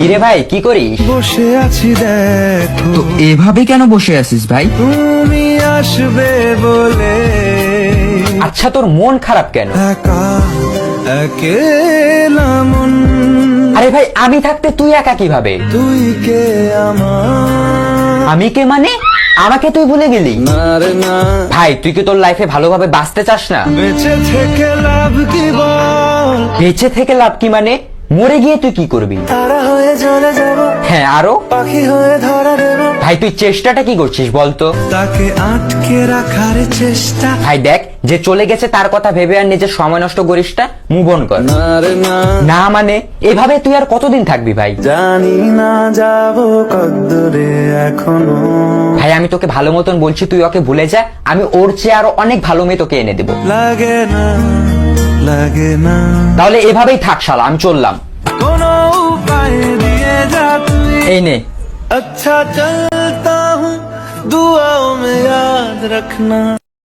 কিরে ভাই কি করিস? বসে আছি দেখো, তো এভাবে কেন বসে আছিস ভাই? তুমি আসবে বলে আচ্ছা তোর মন খারাপ কেন? একা একেলা মন, আরে ভাই আমি থাকতে তুই একা কিভাবে? তুই কে আমার? আমি কে মানে? আমাকে তুই ভুলে গেলি? না রে না, ভাই তুই কি তোর লাইফে ভালোভাবে বাঁচতে চাস না? বেঁচে থেকে লাভ কি বল? বেঁচে থেকে লাভ কি মানে? মরে গিয়ে তুই কি করবি? তারা হয়ে চলে যাব, হ্যাঁ আরো? পাখি হয়ে ধরা দেব, ভাই তুই চেষ্টাটা কি করছিস বলতো? তাকে আটকে রাখার চেষ্টা। ভাই দেখ, যে চলে গেছে তার কথা ভেবে আর নিজের সময় নষ্ট করিস না, মুভ অন কর। না রে না, না মানে এভাবে তুই আর কতদিন থাকবি ভাই? জানি না যাব কদ্দুরে এখনো। ভাই আমি তোকে ভালো মতন বলছি, তুই ওকে ভুলে যা। আমি ওর চেয়ে আরো অনেক ভালো মেয়ে তোকে এনে দেবো। লাগে না, লাগে না, তাহলে এভাবেই থাক শালা, আমি চললাম। কোনো উপায় দিয়ে যা তুই। এই নে। अच्छा चलता हूँ, दुआओं में याद रखना।